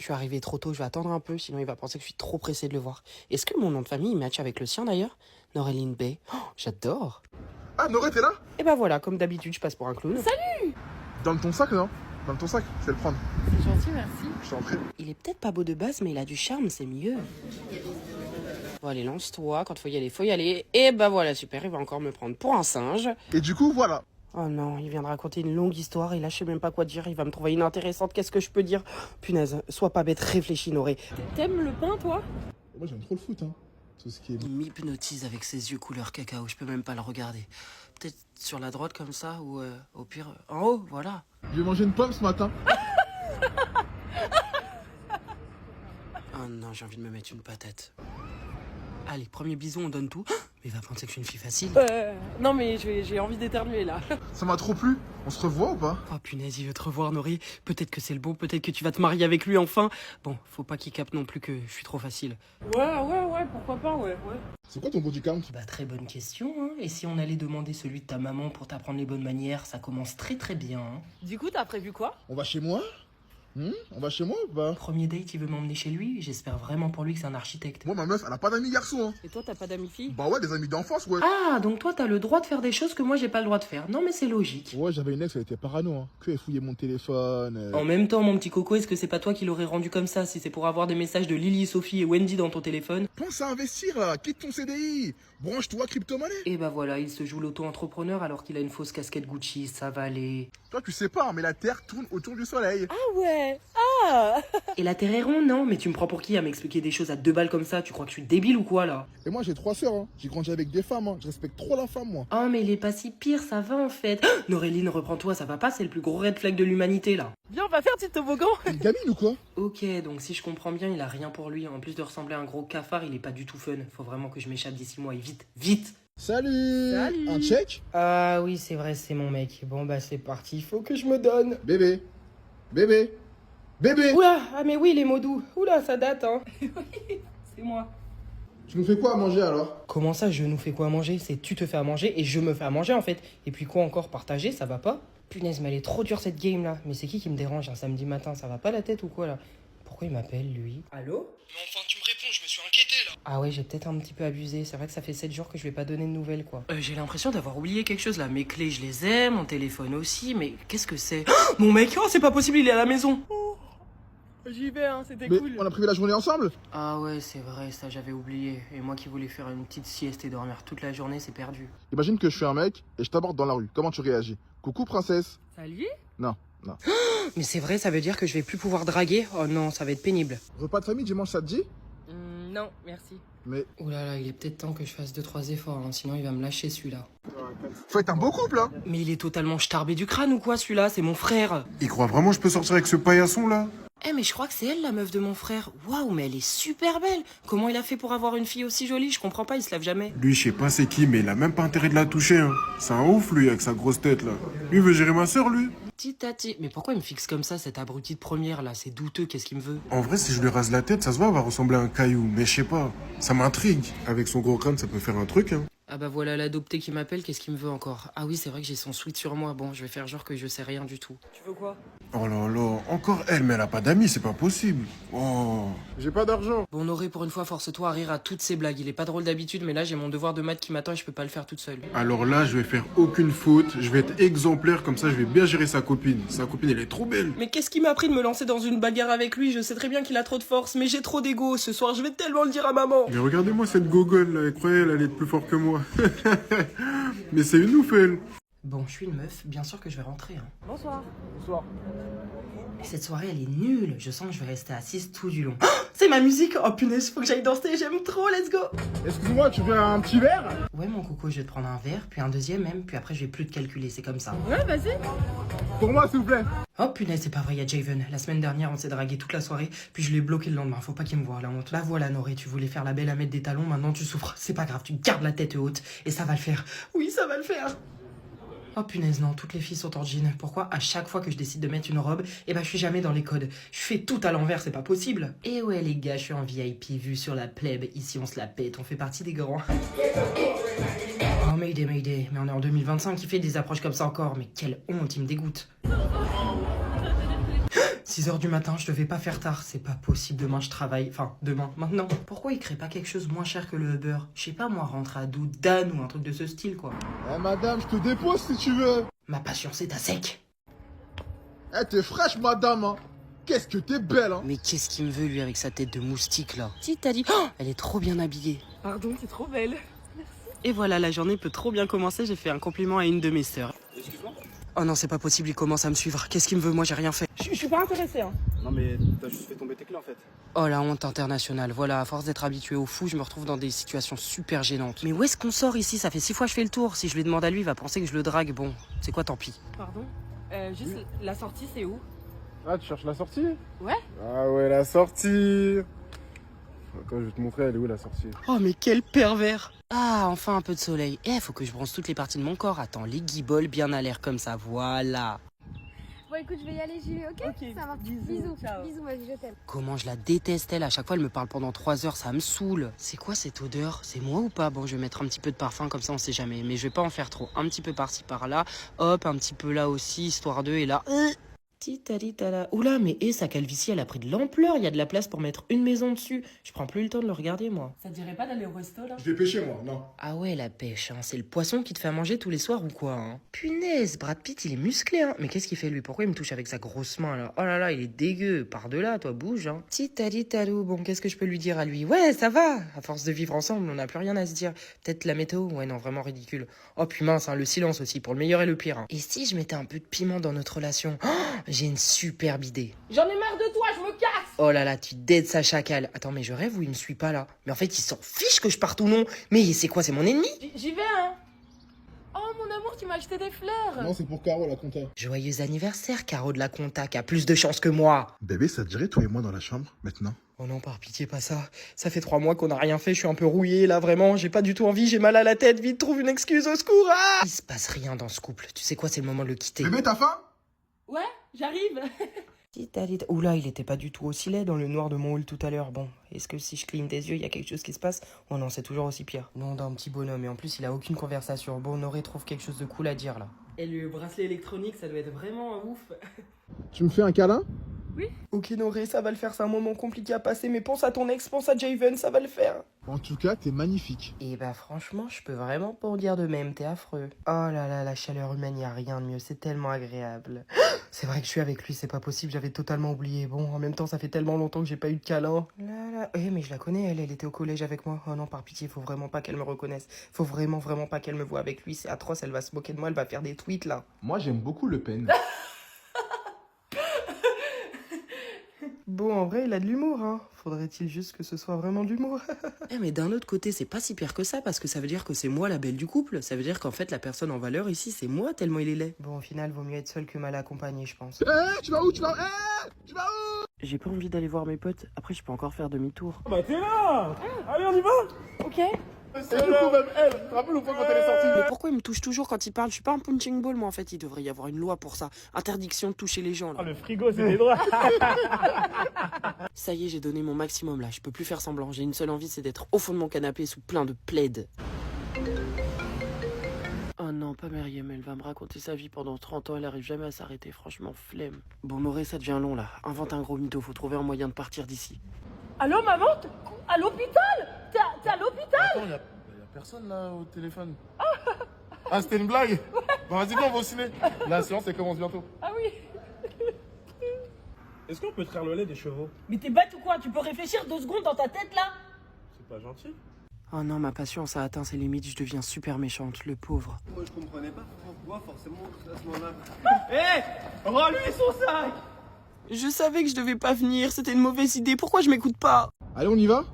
Je suis arrivé trop tôt, je vais attendre un peu, sinon il va penser que je suis trop pressé de le voir. Est-ce que mon nom de famille il match avec le sien d'ailleurs? Noréline B. Oh, j'adore. Ah, Noré, t'es là? Et bah voilà, comme d'habitude, je passe pour un clown. Salut! Dans ton sac, non? Dans ton sac, je vais le prendre. C'est gentil, merci. Je t'en prie. Il est peut-être pas beau de base, mais il a du charme, c'est mieux. Bon allez, lance-toi, quand faut y aller, faut y aller. Et bah voilà, super, il va encore me prendre pour un singe. Et du coup, voilà. Oh non, il vient de raconter une longue histoire et là je sais même pas quoi dire, il va me trouver inintéressante, qu'est-ce que je peux dire? Punaise, sois pas bête, réfléchis Noré. T'aimes le pain, toi? Moi, j'aime trop le foot, hein. Tout ce qui est... Il m'hypnotise avec ses yeux couleur cacao, je peux même pas le regarder. Peut-être sur la droite comme ça, ou au pire, en haut, voilà. J'ai mangé une pomme ce matin. Oh non, j'ai envie de me mettre une patate. Allez, premier bisou, on donne tout. Mais il va penser que je suis une fille facile. Non, mais j'ai envie d'éternuer, là. Ça m'a trop plu. On se revoit ou pas? Oh punaise, il veut te revoir, Nori. Peut-être que c'est le bon, peut-être que tu vas te marier avec lui enfin. Bon, faut pas qu'il capte non plus que je suis trop facile. Ouais, pourquoi pas, ouais. C'est quoi ton body count? Bah très bonne question, hein. Et si on allait demander celui de ta maman pour t'apprendre les bonnes manières, ça commence très très bien, hein. Du coup, t'as prévu quoi? On va chez moi? On va chez moi ou pas? Premier date, il veut m'emmener chez lui. J'espère vraiment pour lui que c'est un architecte. Moi, ma meuf, elle a pas d'amis garçons, hein. Et toi, t'as pas d'amis filles? Bah ouais, des amis d'enfance, ouais. Ah, donc toi, t'as le droit de faire des choses que moi, j'ai pas le droit de faire. Non, mais c'est logique. Ouais, j'avais une ex, elle était parano, hein. Que elle fouillait mon téléphone. En même temps, mon petit coco, est-ce que c'est pas toi qui l'aurais rendu comme ça si c'est pour avoir des messages de Lily, Sophie et Wendy dans ton téléphone? Pense à investir, là. Quitte ton CDI. Branche-toi, crypto-monnaie. Et bah voilà, il se joue l'auto-entrepreneur alors qu'il a une fausse casquette Gucci, ça va aller. Toi, tu sais pas, hein, mais la Terre tourne autour du Soleil. Ah ouais! Ah! Et la terre est ronde, non? Mais tu me prends pour qui à m'expliquer des choses à 2 balles comme ça? Tu crois que je suis débile ou quoi là? Et moi, j'ai 3 sœurs, hein. J'ai grandi avec des femmes, hein. Je respecte trop la femme, moi. Oh mais il est pas si pire, ça va en fait. Noréline, reprends-toi, ça va pas, c'est le plus gros red flag de l'humanité là. Viens, on va faire du toboggan! T'es une gamine ou quoi? Ok, donc si je comprends bien, il a rien pour lui. En plus de ressembler à un gros cafard, il est pas du tout fun. Faut vraiment que je m'échappe d'ici moi et vite, vite! Salut. Salut. Un check? Ah oui, c'est vrai, c'est mon mec. Bon bah c'est parti, il faut que je me donne. Bébé. Bébé. Bébé. Oula, ah mais oui les mots doux. Oula, ça date hein. C'est moi. Tu nous fais quoi à manger alors? Comment ça, je nous fais quoi à manger? C'est tu te fais à manger et je me fais à manger en fait. Et puis quoi encore, partager, ça va pas? Punaise, mais elle est trop dure cette game là. Mais c'est qui me dérange un samedi matin? Ça va pas la tête ou quoi là? Pourquoi il m'appelle lui? Allô? Mais enfin, tu me réponds, je me suis inquiété là. Ah ouais, j'ai peut-être un petit peu abusé. C'est vrai que ça fait 7 jours que je vais pas donner de nouvelles quoi. J'ai l'impression d'avoir oublié quelque chose là. Mes clés, je les ai, mon téléphone aussi. Mais qu'est-ce que c'est? Mon mec, oh c'est pas possible, il est à la maison. J'y vais, hein, c'était Mais cool. on a prévu la journée ensemble? Ah ouais, c'est vrai, ça j'avais oublié. Et moi qui voulais faire une petite sieste et dormir toute la journée, c'est perdu. Imagine que je suis un mec et je t'aborde dans la rue. Comment tu réagis? Coucou princesse. Salut? Non, non. Mais c'est vrai, ça veut dire que je vais plus pouvoir draguer? Oh non, ça va être pénible. Repas de famille dimanche, ça te dit? Non, merci. Mais Oh là là, il est peut-être temps que je fasse 2-3 efforts, hein, sinon il va me lâcher celui-là. faut être un beau couple, hein. Mais il est totalement starbé du crâne ou quoi celui-là? C'est mon frère. Il croit vraiment que je peux sortir avec ce paillasson là? Eh mais je crois que c'est elle la meuf de mon frère. Waouh, mais elle est super belle. Comment il a fait pour avoir une fille aussi jolie? Je comprends pas, il se lave jamais. Lui, je sais pas c'est qui, mais il a même pas intérêt de la toucher, hein. C'est un ouf, lui, avec sa grosse tête là. Lui veut gérer ma soeur, lui. Titati. Mais pourquoi il me fixe comme ça, cet abruti de première là? C'est douteux, qu'est-ce qu'il me veut? En vrai, si je lui rase la tête, ça se voit, elle va ressembler à un caillou. Mais je sais pas, ça m'intrigue. Avec son gros crâne, ça peut faire un truc, hein. Ah bah voilà l'adopté qui m'appelle, qu'est-ce qu'il me veut encore? Ah oui, c'est vrai que j'ai son sweat sur moi. Bon, je vais faire genre que je sais rien du tout. Tu veux quoi? Oh là là, encore elle, mais elle a pas d'amis, c'est pas possible. Oh. J'ai pas d'argent. Bon Noré, pour une fois, force-toi à rire à toutes ces blagues. Il est pas drôle d'habitude, mais là j'ai mon devoir de maths qui m'attend et je peux pas le faire toute seule. Alors là, je vais faire aucune faute, je vais être exemplaire, comme ça je vais bien gérer sa copine. Sa copine, elle est trop belle. Mais qu'est-ce qui m'a pris de me lancer dans une bagarre avec lui? Je sais très bien qu'il a trop de force, mais j'ai trop d'ego. Ce soir, je vais tellement le dire à maman. Mais regardez-moi cette gogole là, elle croyait elle allait être plus fort que moi. Mais c'est une ouf, elle. Bon, je suis une meuf, bien sûr que je vais rentrer. Hein. Bonsoir. Bonsoir. Mais cette soirée, elle est nulle. Je sens que je vais rester assise tout du long. Oh, c'est ma musique. Oh punaise, faut que j'aille danser. J'aime trop, let's go. Excuse-moi, tu veux un petit verre? Ouais, mon coco, je vais te prendre un verre, puis un deuxième même, puis après je vais plus te calculer, c'est comme ça. Ouais, vas-y. Pour moi, s'il vous plaît. Oh punaise, c'est pas vrai, y'a Javen. La semaine dernière, on s'est dragué toute la soirée, puis je l'ai bloqué le lendemain. Faut pas qu'il me voie, la honte. Là voilà, Noré, tu voulais faire la belle à mettre des talons, maintenant tu souffres. C'est pas grave, tu gardes la tête haute, et ça va le faire. Oui, ça va le faire. Oh punaise, non, toutes les filles sont en jean. Pourquoi à chaque fois que je décide de mettre une robe, eh ben je suis jamais dans les codes. Je fais tout à l'envers, c'est pas possible. Et ouais les gars, je suis en VIP, vue sur la plèbe. Ici on se la pète, on fait partie des grands. Oh Mayday, Mayday, mais on est en 2025, qui fait des approches comme ça encore. Mais quelle honte, il me dégoûte. 6h du matin, je devais pas faire tard. C'est pas possible, demain je travaille. Enfin, demain, maintenant. Pourquoi il crée pas quelque chose moins cher que le Uber? Je sais pas moi, rentre à Doudan ou un truc de ce style quoi. Eh madame, je te dépose si tu veux. Ma patience est à sec. Eh, t'es fraîche, madame, hein. Qu'est-ce que t'es belle, hein. Mais qu'est-ce qu'il me veut lui avec sa tête de moustique là? Si t'as dit, oh, elle est trop bien habillée. Pardon, t'es trop belle. Et voilà, la journée peut trop bien commencer. J'ai fait un compliment à une de mes sœurs. Excuse-moi. Oh non, c'est pas possible, il commence à me suivre. Qu'est-ce qu'il me veut? Moi j'ai rien fait. Je suis pas intéressée, hein. Non mais t'as juste fait tomber tes clés en fait. Oh la honte internationale. Voilà, à force d'être habitué au fou, je me retrouve dans des situations super gênantes. Mais où est-ce qu'on sort ici? Ça fait 6 fois que je fais le tour. Si je lui demande à lui, il va penser que je le drague. Bon, c'est quoi, tant pis. Pardon. Juste, la sortie, c'est où? Ah, tu cherches la sortie? Ouais. Ah ouais, la sortie. Attends, je vais te montrer, elle est où la sortie? Oh mais quel pervers. Ah, enfin un peu de soleil. Eh, faut que je bronze toutes les parties de mon corps. Attends, les guibolles bien à l'air comme ça, voilà. Bon écoute, je vais y aller, j'y vais, ok? Ok, Ça marche. bisous, Bisous, ciao. bisous ma vie, je t'aime. Comment je la déteste, elle. À chaque fois, elle me parle pendant 3 heures, ça me saoule. C'est quoi cette odeur? C'est moi ou pas? Bon, je vais mettre un petit peu de parfum, comme ça on sait jamais. Mais je vais pas en faire trop. Un petit peu par-ci, par-là. Hop, un petit peu là aussi, histoire de... Et là... Titalitala. Oula, mais sa calvitie, elle a pris de l'ampleur. Il y a de la place pour mettre une maison dessus. Je prends plus le temps de le regarder, moi. Ça te dirait pas d'aller au resto, là? Je vais pêcher, moi, non. Ah ouais, la pêche, hein. C'est le poisson qui te fait à manger tous les soirs ou quoi, hein? Punaise, Brad Pitt, il est musclé, hein. Mais qu'est-ce qu'il fait, lui? Pourquoi il me touche avec sa grosse main, là? Oh là là, il est dégueu. Par-delà, toi, bouge, hein. Titalitalou. Bon, qu'est-ce que je peux lui dire à lui? Ouais, ça va. À force de vivre ensemble, on n'a plus rien à se dire. Peut-être la météo? Ouais, non, vraiment ridicule. Oh, puis mince, hein, le silence aussi, pour le meilleur et le pire, hein. Et si je mettais un peu de piment dans notre relation? Oh, j'ai une super idée. J'en ai marre de toi, je me casse! Oh là là, tu dead sa chacal. Attends, mais je rêve ou il me suit pas là? Mais en fait, il s'en fiche que je parte ou non. Mais c'est quoi, c'est mon ennemi? J'y vais, hein. Oh, mon amour, tu m'as acheté des fleurs. Non, c'est pour Caro, la compta. Joyeux anniversaire, Caro de la Conta, qui a plus de chance que moi. Bébé, ça te dirait toi et moi dans la chambre, maintenant? Oh non, par pitié, pas ça. Ça fait 3 mois qu'on n'a rien fait, je suis un peu rouillé là, vraiment. J'ai pas du tout envie, j'ai mal à la tête. Vite, trouve une excuse, au secours. Ah, il se passe rien dans ce couple. Tu sais quoi, c'est le moment de le quitter. Bébé, t'as faim? Ouais, j'arrive. Oula, il était pas du tout aussi laid dans le noir de mon hall tout à l'heure. Bon, est-ce que si je cligne des yeux, il y a quelque chose qui se passe? Oh non, c'est toujours aussi pire. Non, d'un petit bonhomme, et en plus, il a aucune conversation. Bon, Noré trouve quelque chose de cool à dire là. Et le bracelet électronique, ça doit être vraiment ouf. Tu me fais un câlin? Ok, Noré, ça va le faire, c'est un moment compliqué à passer, mais pense à ton ex, pense à Javen, ça va le faire. En tout cas, t'es magnifique. Et bah franchement, je peux vraiment pas en dire de même, t'es affreux. Oh là là, la chaleur humaine, y a rien de mieux, c'est tellement agréable. C'est vrai que je suis avec lui, c'est pas possible, j'avais totalement oublié. Bon, en même temps, ça fait tellement longtemps que j'ai pas eu de câlin. Là là, mais je la connais, elle était au collège avec moi. Oh non, par pitié, faut vraiment pas qu'elle me reconnaisse. Faut vraiment pas qu'elle me voie avec lui, c'est atroce, elle va se moquer de moi, elle va faire des tweets là. Moi, j'aime beaucoup Le Pen. Bon, en vrai, il a de l'humour, hein. Faudrait-il juste que ce soit vraiment de l'humour. Mais d'un autre côté, c'est pas si pire que ça, parce que ça veut dire que c'est moi la belle du couple. Ça veut dire qu'en fait, la personne en valeur ici, c'est moi, tellement il est laid. Bon, au final, vaut mieux être seul que mal accompagné, je pense. Eh, tu vas où? Tu vas où? Eh, tu vas où? J'ai pas envie d'aller voir mes potes. Après, je peux encore faire demi-tour. Bah t'es là. Allez, on y va. Ok. Et du coup, même elle, tu te rappelles ou pas quand elle est sortie? Mais pourquoi il me touche toujours quand il parle? Je suis pas un punching ball, moi, en fait. Il devrait y avoir une loi pour ça. Interdiction de toucher les gens, là. Ah, le frigo, c'est des droits. Ça y est, j'ai donné mon maximum, là. Je peux plus faire semblant. J'ai une seule envie, c'est d'être au fond de mon canapé sous plein de plaids. Oh non, pas Myriam, elle va me raconter sa vie pendant 30 ans, elle arrive jamais à s'arrêter, franchement, flemme. Bon, Noré, ça devient long, là. Invente un gros mytho, faut trouver un moyen de partir d'ici. Allô, maman? À l'hôpital? T'es à l'hôpital? Attends, y a personne là au téléphone. Ah, c'était une blague? Bon, vas-y, viens, on va au ciné. La séance, elle commence bientôt. Ah oui. Est-ce qu'on peut traire le lait des chevaux? Mais t'es bête ou quoi? Tu peux réfléchir 2 secondes dans ta tête, là? C'est pas gentil. Oh non, ma patience a atteint ses limites, je deviens super méchante, le pauvre. Moi je comprenais pas pourquoi forcément à ce moment-là. Hé! Rends-lui son sac! Je savais que je devais pas venir, c'était une mauvaise idée, pourquoi je m'écoute pas? Allez, on y va?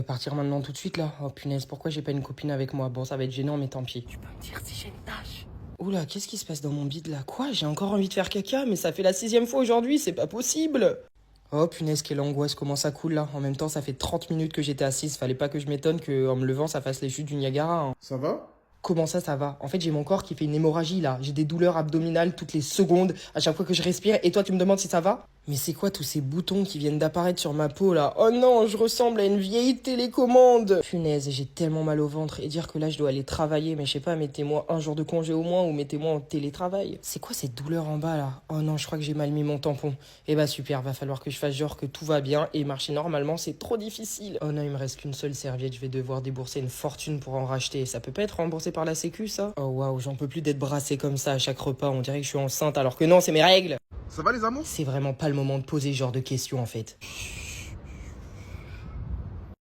Partir maintenant tout de suite là? Oh punaise, pourquoi j'ai pas une copine avec moi? Bon, ça va être gênant, mais tant pis. Tu peux me dire si j'ai une tâche? Oula, qu'est-ce qui se passe dans mon bide là? Quoi? J'ai encore envie de faire caca, mais ça fait la 6e fois aujourd'hui, c'est pas possible! Oh punaise, quelle angoisse, comment ça coule là? En même temps, ça fait 30 minutes que j'étais assise, fallait pas que je m'étonne qu'en me levant, ça fasse les chutes du Niagara. Hein. Ça va? Comment ça va? En fait, j'ai mon corps qui fait une hémorragie là. J'ai des douleurs abdominales toutes les secondes à chaque fois que je respire. Et toi, tu me demandes si ça va? Mais c'est quoi tous ces boutons qui viennent d'apparaître sur ma peau là? Oh non, je ressemble à une vieille télécommande. Punaise, j'ai tellement mal au ventre. Et dire que là je dois aller travailler, mais je sais pas, mettez-moi un jour de congé au moins ou mettez-moi en télétravail. C'est quoi cette douleur en bas là? Oh non, je crois que j'ai mal mis mon tampon. Eh bah super, va falloir que je fasse genre que tout va bien et marcher normalement, c'est trop difficile. Oh non, il me reste qu'une seule serviette, je vais devoir débourser une fortune pour en racheter. Ça peut pas être remboursé par la sécu ça? Oh waouh, j'en peux plus d'être brassé comme ça à chaque repas, on dirait que je suis enceinte alors que non, c'est mes règles. Ça va les amours? C'est vraiment pas le moment de poser ce genre de questions en fait.